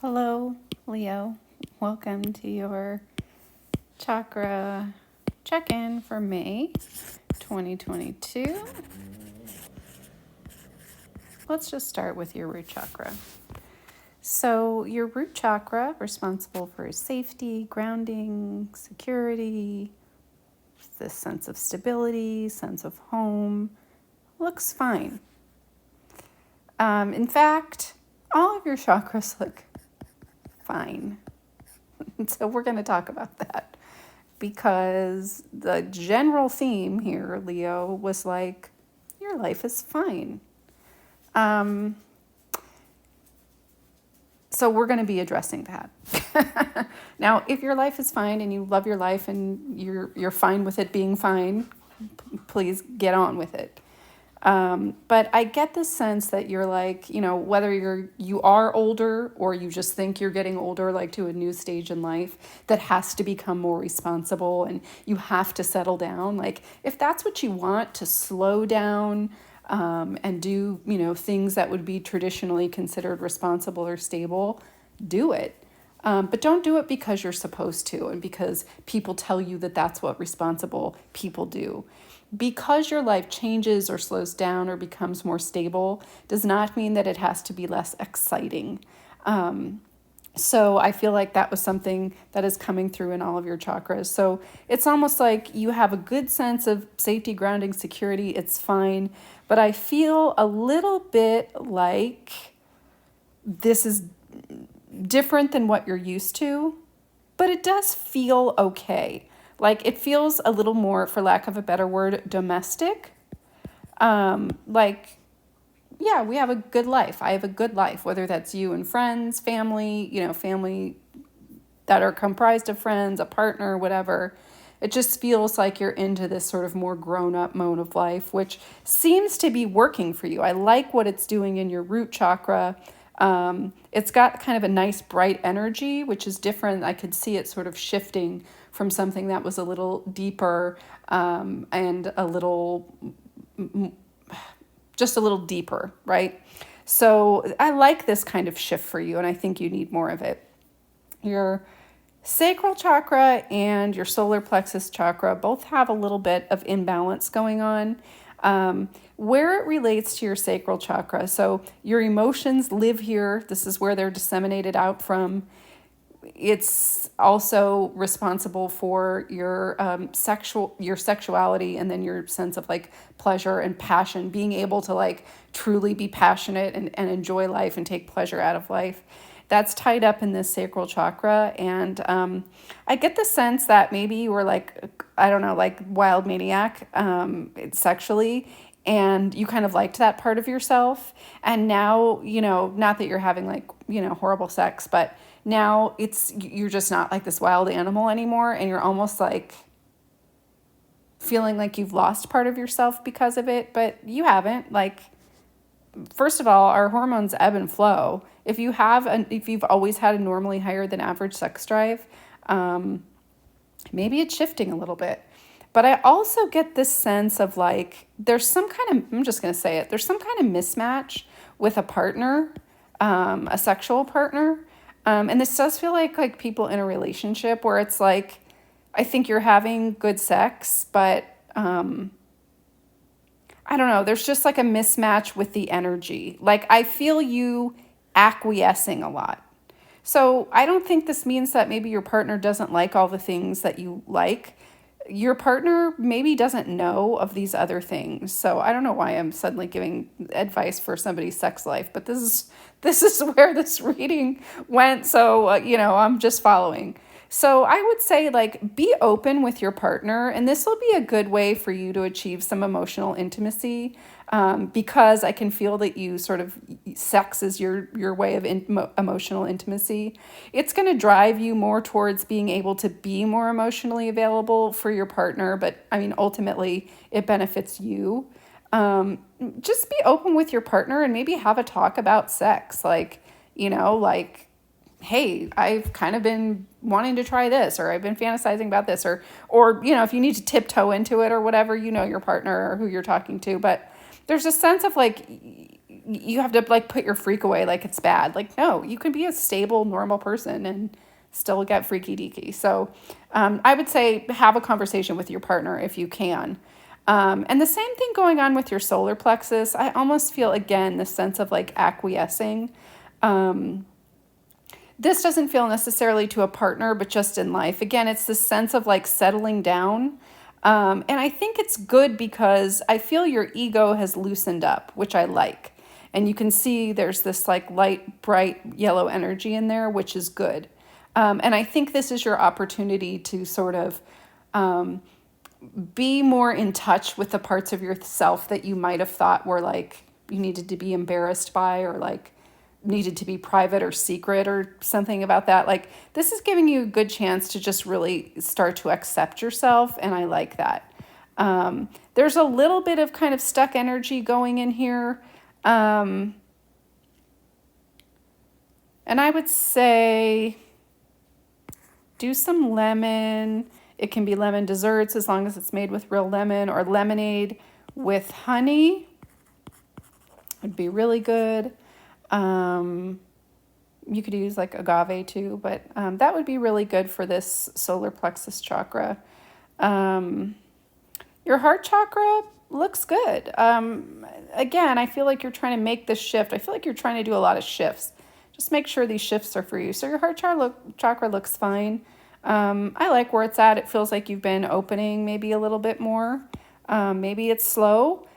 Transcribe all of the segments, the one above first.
Hello, Leo. Welcome to your chakra check-in for May 2022. Let's just start with your root chakra. So, your root chakra, responsible for safety, grounding, security, this sense of stability, sense of home, looks fine. In fact, all of your chakras look fine. So we're going to talk about that because the general theme here, Leo, was like, your life is fine. So we're going to be addressing that. Now, if your life is fine and you love your life and you're fine with it being fine, please get on with it. But I get the sense that you're like, whether you are older or you just think you're getting older, like to a new stage in life that has to become more responsible and you have to settle down. Like if that's what you want, to slow down, and do, things that would be traditionally considered responsible or stable, do it. But don't do it because you're supposed to and because people tell you that that's what responsible people do. Because your life changes or slows down or becomes more stable does not mean that it has to be less exciting. So I feel like that was something that is coming through in all of your chakras. So it's almost like you have a good sense of safety, grounding, security. It's fine. But I feel a little bit like this is different than what you're used to, but it does feel okay. Like it feels a little more, for lack of a better word, domestic. Yeah, we have a good life. I have a good life, whether that's you and friends, family, family that are comprised of friends, a partner, whatever. It just feels like you're into this sort of more grown-up mode of life, which seems to be working for you. I like what it's doing in your root chakra. It's got kind of a nice bright energy, which is different. I could see it sort of shifting from something that was a little deeper and just a little deeper, right? So I like this kind of shift for you, and I think you need more of it. Your sacral chakra and your solar plexus chakra both have a little bit of imbalance going on. Where it relates to your sacral chakra, so your emotions live here. This is where they're disseminated out from. It's also responsible for your sexuality, and then your sense of like pleasure and passion, being able to like truly be passionate and enjoy life and take pleasure out of life. That's tied up in this sacral chakra. And I get the sense that maybe you were like, I don't know, like wild maniac sexually, and you kind of liked that part of yourself. And now, not that you're having like, horrible sex, but now you're just not like this wild animal anymore. And you're almost like feeling like you've lost part of yourself because of it, but you haven't. Like, first of all, our hormones ebb and flow. If you've always had a normally higher than average sex drive, maybe it's shifting a little bit. But I also get this sense of like, there's some kind of, I'm just going to say it, there's some kind of mismatch with a partner, a sexual partner. And this does feel like people in a relationship where it's like, I think you're having good sex, but I don't know, there's just like a mismatch with the energy. Like I feel you acquiescing a lot. So I don't think this means that maybe your partner doesn't like all the things that you like. Your partner maybe doesn't know of these other things. So I don't know why I'm suddenly giving advice for somebody's sex life, but this is where this reading went. So, I'm just following. So I would say like be open with your partner, and this will be a good way for you to achieve some emotional intimacy, because I can feel that you sort of, sex is your way of emotional intimacy. It's going to drive you more towards being able to be more emotionally available for your partner, but I mean, ultimately it benefits you. Just be open with your partner and maybe have a talk about sex. Like, hey, I've kind of been wanting to try this, or I've been fantasizing about this, or if you need to tiptoe into it or whatever, your partner or who you're talking to. But there's a sense of like, you have to like put your freak away like it's bad. Like, no, you can be a stable, normal person and still get freaky deaky. So I would say have a conversation with your partner if you can. And the same thing going on with your solar plexus. I almost feel, again, the sense of like acquiescing. This doesn't feel necessarily to a partner, but just in life. Again, it's this sense of like settling down. And I think it's good because I feel your ego has loosened up, which I like. And you can see there's this like light, bright yellow energy in there, which is good. And I think this is your opportunity to sort of be more in touch with the parts of yourself that you might have thought were like you needed to be embarrassed by, or like needed to be private or secret or something about that. Like, this is giving you a good chance to just really start to accept yourself, and I like that. There's a little bit of kind of stuck energy going in here. And I would say do some lemon. It can be lemon desserts as long as it's made with real lemon, or lemonade with honey would be really good. You could use like agave too, but that would be really good for this solar plexus chakra. Your heart chakra looks good. Again, I feel like you're trying to make this shift. I feel like you're trying to do a lot of shifts. Just make sure these shifts are for you. So your heart chakra looks fine. I like where it's at. It feels like you've been opening maybe a little bit more. Maybe it's slow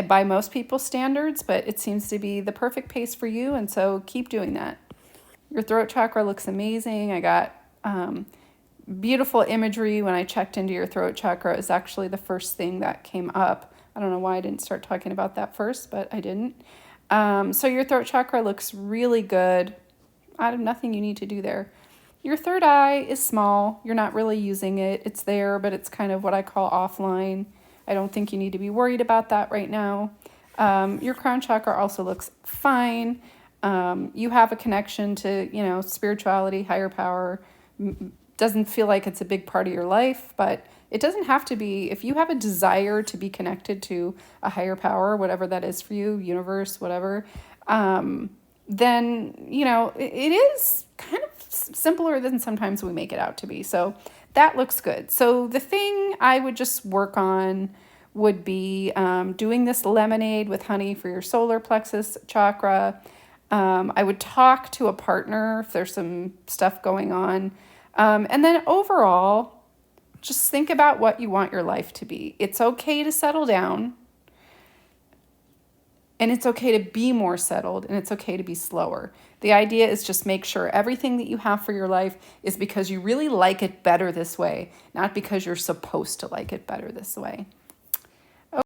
by most people's standards, but it seems to be the perfect pace for you, and so keep doing that. Your throat chakra looks amazing. I got beautiful imagery when I checked into your throat chakra. It was actually the first thing that came up. I don't know why I didn't start talking about that first, but I didn't. So your throat chakra looks really good. I have nothing you need to do there. Your third eye is small. You're not really using it. It's there, but it's kind of what I call offline. I don't think you need to be worried about that right now. Your crown chakra also looks fine. You have a connection to, spirituality, higher power. Doesn't feel like it's a big part of your life, but it doesn't have to be. If you have a desire to be connected to a higher power, whatever that is for you, universe, whatever, then, it is kind of simpler than sometimes we make it out to be. So that looks good. So the thing I would just work on would be doing this lemonade with honey for your solar plexus chakra. I would talk to a partner if there's some stuff going on. And then overall, just think about what you want your life to be. It's okay to settle down. And it's okay to be more settled, and it's okay to be slower. The idea is just make sure everything that you have for your life is because you really like it better this way, not because you're supposed to like it better this way.